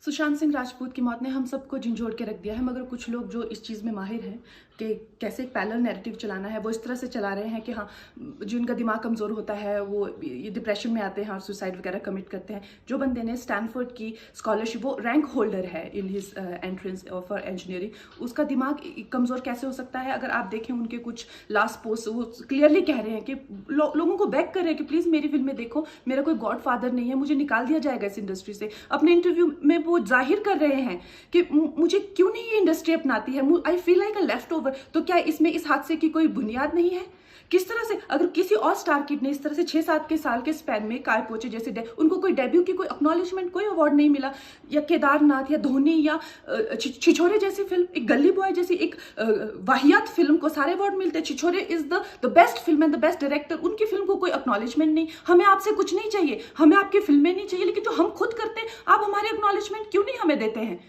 सुशांत सिंह राजपूत की मौत ने हम सबको झंझोड़ के रख दिया है, मगर कुछ लोग जो इस चीज़ में माहिर हैं कि कैसे एक पैरेलल नैरेटिव चलाना है, वो इस तरह से चला रहे हैं कि हाँ, जिनका दिमाग कमज़ोर होता है वो ये डिप्रेशन में आते हैं और सुसाइड वगैरह कमिट करते हैं। जो बंदे ने स्टैनफोर्ड की स्कॉलरशिप, वो रैंक होल्डर है in his entrance for engineering, उसका दिमाग कमज़ोर कैसे हो सकता है? अगर आप देखें उनके कुछ लास्ट पोस्ट, वो क्लियरली कह रहे हैं कि लोगों को बैक कर रहे हैं कि प्लीज़ मेरी फिल्में देखो, मेरा कोई गॉड फादर नहीं है, मुझे निकाल दिया जाएगा इस इंडस्ट्री से। अपने इंटरव्यू में वो जाहिर कर रहे हैं कि मुझे क्यों नहीं ये इंडस्ट्री अपनाती है, I feel like a left over. तो क्या इसमें इस हादसे की कोई बुनियाद नहीं है? किस तरह से अगर किसी और स्टार किड ने इस तरह से 6-7 के साल के स्पैन में काय पोचे जैसे उनको कोई डेब्यू की कोई एक्नॉलेजमेंट, कोई अवार्ड नहीं मिला, या केदारनाथ या धोनी या छिछोरे जैसी फिल्म, एक गली बॉय जैसी एक वाहियात फिल्म को सारे अवार्ड मिलते हैं। Chhichhore is the best film and the best director, उनकी फिल्म को कोई एक्नॉलेजमेंट नहीं। हमें आपसे कुछ नहीं चाहिए, हमें आपकी फिल्में नहीं चाहिए, लेकिन जो हम खुद करते हैं आप हमारे एक्नॉलेजमेंट क्यों नहीं हमें देते हैं?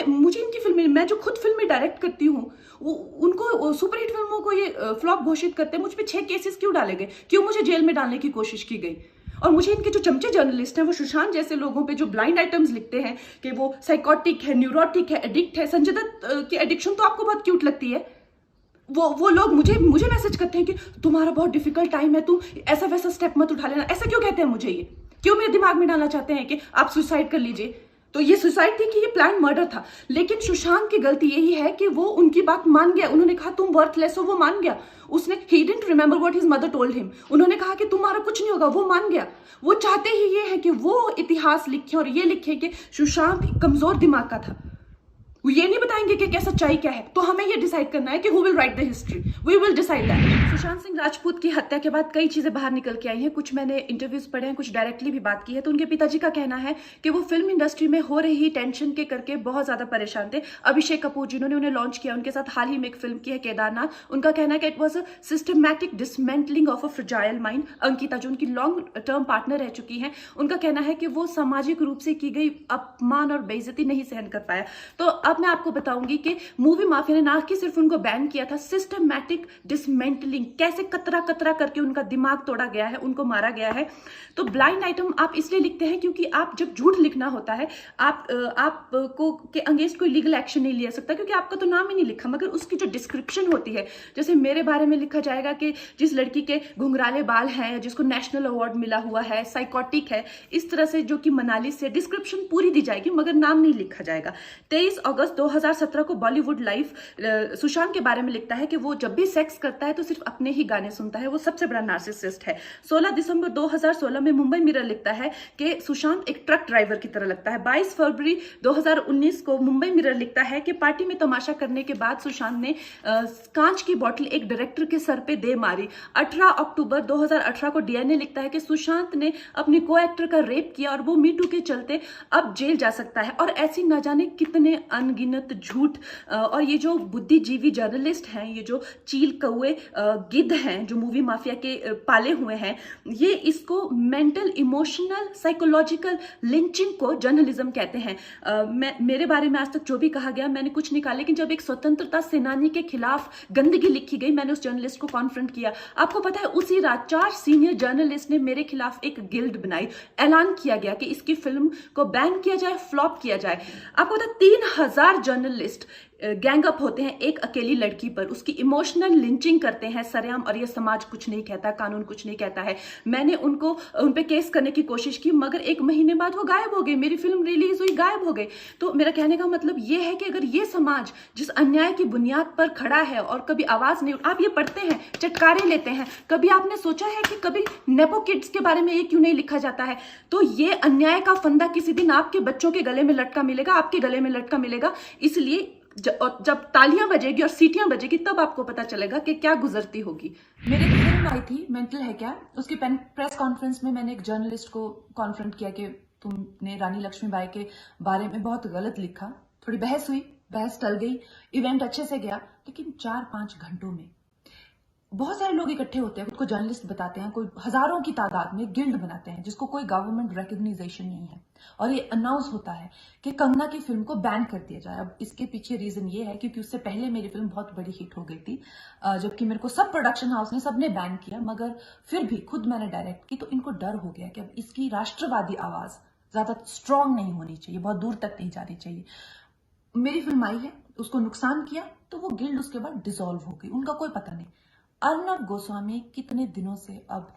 मुझे इनकी फिल्में, मैं जो खुद फिल्में डायरेक्ट करती हूँ, उनको सुपरहिट फिल्मों को ये फ्लॉप घोषित करते हैं। मुझ पे 6 केसेस क्यों डाले गए, क्यों मुझे जेल में डालने की कोशिश की गई? और मुझे इनके जो चमचे जर्नलिस्ट हैं, वो सुशांत जैसे लोगों पे जो ब्लाइंड आइटम्स लिखते हैं कि वो साइकोटिक है, न्यूरोटिक है, एडिक्ट है। संजय दत्त की एडिक्शन तो आपको बहुत क्यूट लगती है। वो लोग मुझे मैसेज करते हैं कि तुम्हारा बहुत डिफिकल्ट टाइम है, तुम ऐसा वैसा स्टेप मत उठा लेना। ऐसा क्यों कहते हैं मुझे? ये क्यों मेरे दिमाग में डालना चाहते हैं कि आप सुसाइड कर लीजिए? तो ये सुसाइड थी कि ये प्लान मर्डर था? लेकिन सुशांत की गलती यही है कि वो उनकी बात मान गया। उन्होंने कहा तुम वर्थलेस हो, वो मान गया। उसने he didn't remember what his mother told him. उन्होंने कहा कि तुम्हारा कुछ नहीं होगा, वो मान गया। वो चाहते ही ये है कि वो इतिहास लिखे और ये लिखे कि सुशांत कमजोर दिमाग का था। वो ये नहीं बताएंगे कि क्या सच्चाई क्या है। तो हमें ये डिसाइड करना है कि who will write the history, we will decide that. Sushant Singh Rajput की हत्या के बाद कई चीजें बाहर निकल के आई हैं। कुछ मैंने इंटरव्यूज पढ़े हैं, कुछ डायरेक्टली भी बात की है। तो उनके पिताजी का कहना है कि वो फिल्म इंडस्ट्री में हो रही टेंशन के करके बहुत ज्यादा परेशान थे। अभिषेक कपूर जिन्होंने उन्हें लॉन्च किया, उनके साथ हाल ही में एक फिल्म की है केदारनाथ, उनका कहना है कि it was a systematic dismantling of a fragile mind. Ankita जो उनकी लॉन्ग टर्म पार्टनर रह चुकी हैं, उनका कहना है कि वो सामाजिक रूप से की गई अपमान और बेइज्जती नहीं सहन कर पाया। तो अब मैं आपको बताऊंगी कि मूवी माफिया ने ना कि सिर्फ उनको बैन किया था, सिस्टमैटिक डिसमेंटलिंग, कैसे कतरा कतरा करके उनका दिमाग तोड़ा गया है, उनको मारा गया है। तो ब्लाइंड आइटम आप इसलिए लिखते हैं क्योंकि आप जब झूठ लिखना होता है, आपको के अगेंस्ट कोई लीगल एक्शन नहीं लिया सकता, क्योंकि आपका तो नाम ही नहीं लिखा। मगर उसकी जो डिस्क्रिप्शन होती है, जैसे मेरे बारे में लिखा जाएगा कि जिस लड़की के घुंघराले बाल हैं, जिसको नेशनल अवार्ड मिला हुआ है, साइकोटिक है, इस तरह से जो कि मनाली से डिस्क्रिप्शन पूरी दी जाएगी, मगर नाम नहीं लिखा जाएगा। 23 अगस्त 2017 को बॉलीवुड लाइफ सुशांत के बारे में लिखता है कि वो जब भी सेक्स करता है तो सिर्फ अपने ही गाने सुनता है, वो सबसे बड़ा नार्सिसिस्ट है। 16 दिसंबर 2016 में मुंबई मिरर लिखता है कि सुशांत एक ट्रक ड्राइवर की तरह लगता है। 22 फरवरी 2019 को मुंबई मिरर लिखता है कि पार्टी में तमाशा करने के बाद सुशांत ने कांच की बोतल एक डायरेक्टर के सर पे दे मारी। 18 अक्टूबर 2018 को डीएनए लिखता है कि सुशांत ने अपनी को एक्टर का रेप किया और वो मीटू के चलते अब जेल जा सकता है। और ऐसी न जाने कितने अनगिनत झूठ। और ये जो बुद्धिजीवी जर्नलिस्ट हैं, ये जो चील कौए गिद्ध हैं, जो मूवी माफिया के पाले हुए हैं, ये इसको मेंटल इमोशनल साइकोलॉजिकल लिंचिंग को जर्नलिज्म कहते हैं। मेरे बारे में आज तक जो भी कहा गया मैंने कुछ नहीं कहा, लेकिन जब एक स्वतंत्रता सेनानी के खिलाफ गंदगी लिखी गई, मैंने उस जर्नलिस्ट को कॉन्फ्रंट किया। आपको पता है उसी रात 4 सीनियर जर्नलिस्ट ने मेरे खिलाफ एक गिल्ड बनाई। ऐलान किया गया कि इसकी फिल्म को बैन किया जाए, फ्लॉप किया जाए। आपको पता है 3000 जर्नलिस्ट गैंग अप होते हैं एक अकेली लड़की पर, उसकी इमोशनल लिंचिंग करते हैं सरेआम, और ये समाज कुछ नहीं कहता, कानून कुछ नहीं कहता है। मैंने उन पे केस करने की कोशिश की, मगर 1 महीने बाद वो गायब हो गई। मेरी फिल्म रिलीज हुई, गायब हो गई। तो मेरा कहने का मतलब ये है कि अगर ये समाज जिस अन्याय की बुनियाद पर खड़ा है और कभी आवाज नहीं, आप ये पढ़ते हैं, चटकारे लेते हैं, कभी आपने सोचा है कि कभी नेपो किड्स के बारे में ये क्यों नहीं लिखा जाता है? तो ये अन्याय का फंदा किसी दिन आपके बच्चों के गले में लटका मिलेगा, आपके गले में लटका मिलेगा। इसलिए जब तालियां बजेगी और सीटियां बजेगी, तब आपको पता चलेगा कि क्या गुजरती होगी। मेरे एक फिल्म आई थी मेंटल है क्या, उसकी प्रेस कॉन्फ्रेंस में मैंने एक जर्नलिस्ट को कॉन्फ्रंट किया कि तुमने रानी लक्ष्मीबाई के बारे में बहुत गलत लिखा। थोड़ी बहस हुई, बहस टल गई, इवेंट अच्छे से गया, लेकिन 4-5 घंटों में बहुत सारे लोग इकट्ठे होते हैं, खुद को जर्नलिस्ट बताते हैं, कोई हजारों की तादाद में गिल्ड बनाते हैं जिसको कोई गवर्नमेंट रिकग्नाइजेशन नहीं है, और ये अनाउंस होता है कि कंगना की फिल्म को बैन कर दिया जाए। अब इसके पीछे रीजन ये है क्योंकि उससे पहले मेरी फिल्म बहुत बड़ी हिट हो गई थी, जबकि मेरे को सब प्रोडक्शन हाउस ने सबने बैन किया, मगर फिर भी खुद मैंने डायरेक्ट की, तो इनको डर हो गया कि अब इसकी राष्ट्रवादी आवाज ज्यादा स्ट्रांग नहीं होनी चाहिए, बहुत दूर तक नहीं जानी चाहिए। मेरी फिल्म आई है, उसको नुकसान किया तो वो गिल्ड उसके बाद डिसॉल्व हो गई, उनका कोई पता नहीं। अर्नब गोस्वामी कितने दिनों से अब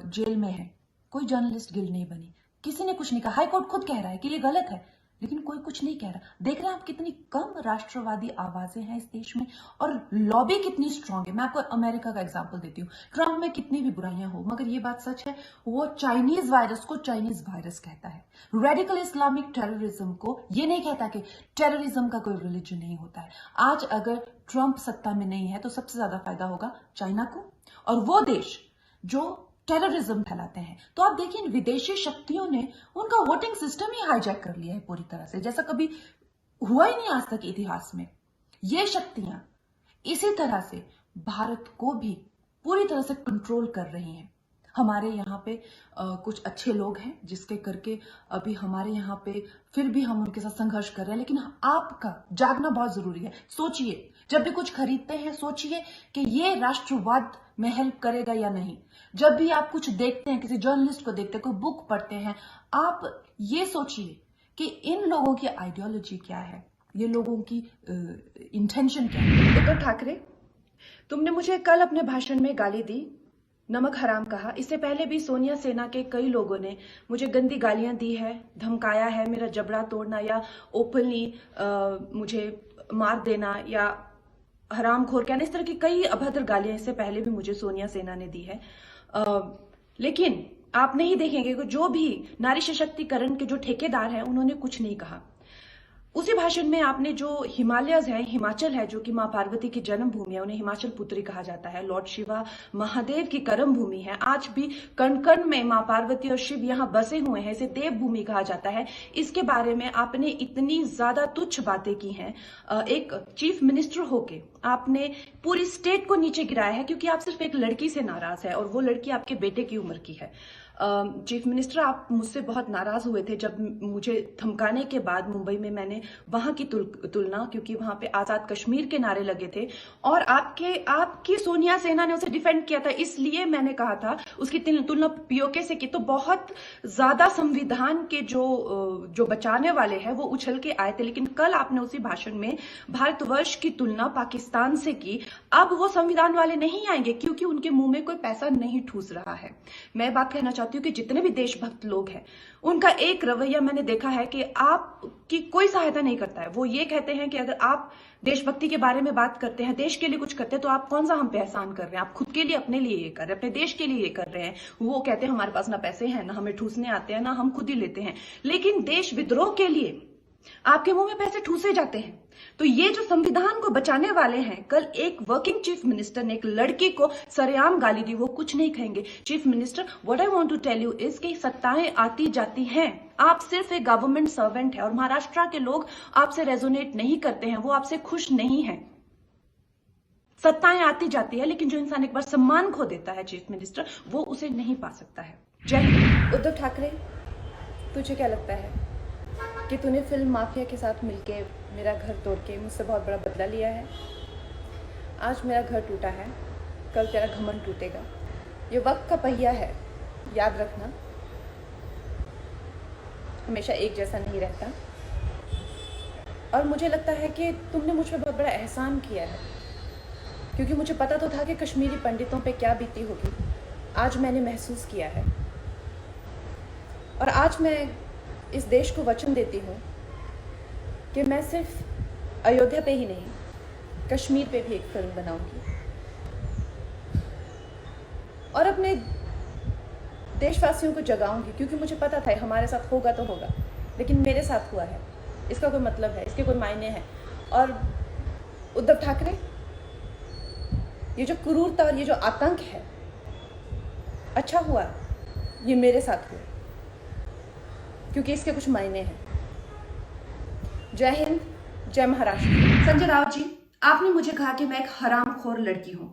जेल में है, कोई जर्नलिस्ट गिल्ड नहीं बनी, किसी ने कुछ नहीं कहा। हाई कोर्ट खुद कह रहा है कि ये गलत है, लेकिन कोई कुछ नहीं कह रहा। देख रहे हैं आप कितनी कम राष्ट्रवादी आवाजें हैं इस देश में, और लॉबी कितनी स्ट्रांग है। मैं आपको अमेरिका का एग्जांपल देती हूँ। ट्रम्प में कितनी भी बुराइयां हो, मगर ये बात सच है, वो चाइनीज वायरस को चाइनीज वायरस कहता है। रेडिकल इस्लामिक टेररिज्म को ये नहीं कहता कि टेररिज्म का कोई रिलीजन नहीं होता है। आज अगर ट्रम्प सत्ता में नहीं है तो सबसे ज्यादा फायदा होगा चाइना को, और वो देश जो टेररिज्म फैलाते हैं। तो आप देखिए, विदेशी शक्तियों ने उनका वोटिंग सिस्टम ही हाईजैक कर लिया है पूरी तरह से, जैसा कभी हुआ ही नहीं आज तक इतिहास में। ये शक्तियां इसी तरह से भारत को भी पूरी तरह से कंट्रोल कर रही हैं। हमारे यहाँ पे कुछ अच्छे लोग हैं जिसके करके अभी हमारे यहाँ पे फिर भी हम उनके साथ संघर्ष कर रहे हैं, लेकिन आपका जागना बहुत जरूरी है। सोचिए, जब भी कुछ खरीदते हैं सोचिए कि ये राष्ट्रवाद में हेल्प करेगा या नहीं। जब भी आप कुछ देखते हैं, किसी जर्नलिस्ट को देखते हैं, कोई बुक पढ़ते हैं, आप ये सोचिए कि इन लोगों की आइडियोलॉजी क्या है, ये लोगों की इंटेंशन क्या है। उद्धव ठाकरे, तुमने मुझे कल अपने भाषण में गाली दी, नमक हराम कहा। इससे पहले भी सोनिया सेना के कई लोगों ने मुझे गंदी गालियां दी है, धमकाया है, मेरा जबड़ा तोड़ना या ओपनली मुझे मार देना या हरामखोर कहना, इस तरह की कई अभद्र गालियां इससे पहले भी मुझे सोनिया सेना ने दी है। लेकिन आप नहीं देखेंगे कि जो भी नारी सशक्तिकरण के जो ठेकेदार हैं उन्होंने कुछ नहीं कहा। उसी भाषण में आपने जो हिमालयज है, हिमाचल है, जो कि मां पार्वती की जन्मभूमि है, उन्हें हिमाचल पुत्री कहा जाता है, लॉर्ड शिवा महादेव की कर्म भूमि है, आज भी कण कण में मां पार्वती और शिव यहाँ बसे हुए हैं, इसे देवभूमि कहा जाता है। इसके बारे में आपने इतनी ज्यादा तुच्छ बातें की हैं। एक चीफ मिनिस्टर होके आपने पूरी स्टेट को नीचे गिराया है, क्योंकि आप सिर्फ एक लड़की से नाराज है और वो लड़की आपके बेटे की उम्र की है। चीफ मिनिस्टर, आप मुझसे बहुत नाराज हुए थे जब मुझे धमकाने के बाद मुंबई में मैंने वहां की तुलना, क्योंकि वहां पे आजाद कश्मीर के नारे लगे थे और आपकी सोनिया सेना ने उसे डिफेंड किया था, इसलिए मैंने कहा था उसकी तुलना पीओके से की। तो बहुत ज्यादा संविधान के जो बचाने वाले हैं वो उछल के आए थे, लेकिन कल आपने उसी भाषण में भारतवर्ष की तुलना पाकिस्तान से की। अब वो संविधान वाले नहीं आएंगे क्योंकि उनके मुंह में कोई पैसा नहीं ठूस रहा है। मैं बात कहना चाहती हूँ कि जितने भी देशभक्त लोग हैं उनका एक रवैया मैंने देखा है कि आपकी कोई सहायता नहीं करता है। वो ये कहते हैं कि अगर आप देशभक्ति के बारे में बात करते हैं, देश के लिए कुछ करते हैं, तो आप कौन सा हम पे एहसान कर रहे हैं, आप खुद के लिए अपने लिए ये कर रहे हैं, अपने देश के लिए ये कर रहे हैं। वो कहते हैं हमारे पास ना पैसे हैं, ना हमें ठूसने आते हैं, ना हम खुद ही लेते हैं, लेकिन देश विद्रोह के लिए आपके मुंह में पैसे ठूसे जाते हैं। तो ये जो संविधान को बचाने वाले हैं, कल एक वर्किंग चीफ मिनिस्टर ने एक लड़की को सरेआम गाली दी, वो कुछ नहीं कहेंगे। Chief minister, what I want to tell you is कि सत्ताएं आती जाती हैं, आप सिर्फ एक गवर्नमेंट सर्वेंट है और महाराष्ट्र के लोग आपसे रेजोनेट नहीं करते हैं, वो आपसे खुश नहीं है। सत्ताएं आती जाती है, लेकिन जो इंसान एक बार सम्मान खो देता है चीफ मिनिस्टर, वो उसे नहीं पा सकता है। जय हिंद। उद्धव ठाकरे, तुझे क्या लगता है कि तूने फिल्म माफिया के साथ मिलके मेरा घर तोड़ के मुझसे बहुत बड़ा बदला लिया है? आज मेरा घर टूटा है, कल तेरा घमंड टूटेगा। ये वक्त का पहिया है, याद रखना, हमेशा एक जैसा नहीं रहता। और मुझे लगता है कि तुमने मुझ पर बहुत बड़ा एहसान किया है, क्योंकि मुझे पता तो था कि कश्मीरी पंडितों पे क्या बीती होगी। आज मैंने महसूस किया है, और आज मैं इस देश को वचन देती हूँ कि मैं सिर्फ अयोध्या पे ही नहीं, कश्मीर पे भी एक फिल्म बनाऊंगी और अपने देशवासियों को जगाऊंगी, क्योंकि मुझे पता था हमारे साथ होगा तो होगा, लेकिन मेरे साथ हुआ है, इसका कोई मतलब है, इसके कोई मायने हैं। और उद्धव ठाकरे, ये जो क्रूरता और ये जो आतंक है, अच्छा हुआ ये मेरे साथ हुआ, क्योंकि इसके कुछ मायने हैं। जय हिंद, जय महाराष्ट्र। संजय राउत जी, आपने मुझे कहा कि मैं एक हरामखोर लड़की हूँ।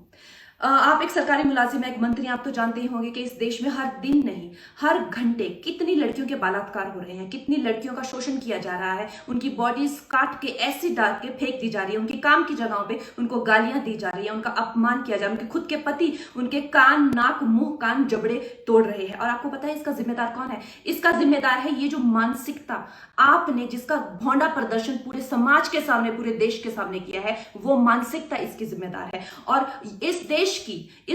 आप एक सरकारी मुलाजिम हैं, एक मंत्री, आप तो जानते ही होंगे कि इस देश में हर दिन नहीं हर घंटे कितनी लड़कियों के बलात्कार हो रहे हैं, कितनी लड़कियों का शोषण किया जा रहा है, उनकी बॉडीज काट के एसिड डाल के फेंक दी जा रही है, उनकी काम की जगहों पे उनको गालियां दी जा रही है, उनका अपमान किया जा रहा है, उनके खुद के पति उनके कान, नाक, मुंह, कान, जबड़े तोड़ रहे हैं। और आपको पता है इसका जिम्मेदार कौन है? इसका जिम्मेदार है ये जो मानसिकता आपने, जिसका भौंडा प्रदर्शन पूरे समाज के सामने, पूरे देश के सामने किया है, वो मानसिकता इसकी जिम्मेदार है। और इस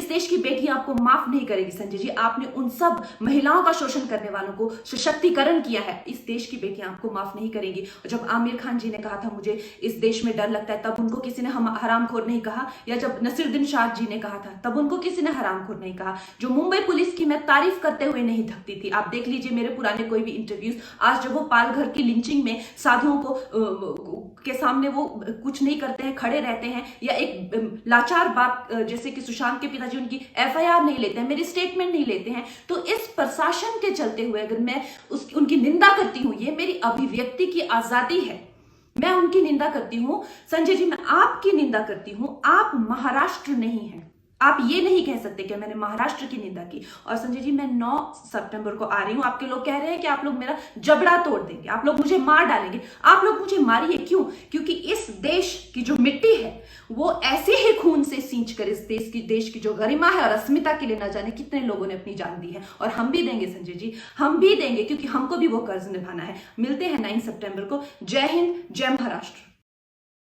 देश की बेटी आपको माफ नहीं करेगी संजय जी। आपने उन सब महिलाओं का शोषण करने वालों को सशक्तिकरण किया है, इस देश की बेटियां आपको माफ नहीं करेंगी। जब आमिर खान जी ने कहा था मुझे इस देश में डर लगता है, तब उनको किसी ने हरामखोर नहीं कहा, या जब नसीरुद्दीन शाह जी ने कहा था तब उनको किसी ने हरामखोर नहीं कहा। जो मुंबई पुलिस की मैं तारीफ करते हुए नहीं थकती थी, आप देख लीजिए मेरे पुराने कोई भी इंटरव्यूज, आज जब वो पालघर की लिंचिंग में साधुओं को के सामने वो कुछ नहीं करते हैं, खड़े रहते हैं, या एक लाचार बाप जैसे कि सुशांत के पिताजी उनकी एफआईआर नहीं लेते हैं, मेरी स्टेटमेंट नहीं लेते हैं, तो इस प्रशासन के चलते हुए अगर मैं उनकी निंदा करती हूं, ये मेरी अभिव्यक्ति की आजादी है, मैं उनकी निंदा करती हूं। संजय जी, मैं आपकी निंदा करती हूं, आप महाराष्ट्र नहीं हैं, आप ये नहीं कह सकते कि मैंने महाराष्ट्र की निंदा की। और संजय जी, मैं 9 सितंबर को आ रही हूं, आपके लोग कह रहे हैं कि आप लोग मेरा जबड़ा तोड़ देंगे, आप लोग मुझे मार डालेंगे। आप लोग मुझे मारिए, क्यों? क्योंकि इस देश की जो मिट्टी है वो ऐसे ही खून से सींच कर इस देश की जो गरिमा है और अस्मिता के लिए न जाने कितने लोगों ने अपनी जान दी है। और हम भी देंगे संजय जी, हम भी देंगे, क्योंकि हमको भी वो कर्ज निभाना है। मिलते हैं 9 सितंबर को। जय हिंद, जय महाराष्ट्र।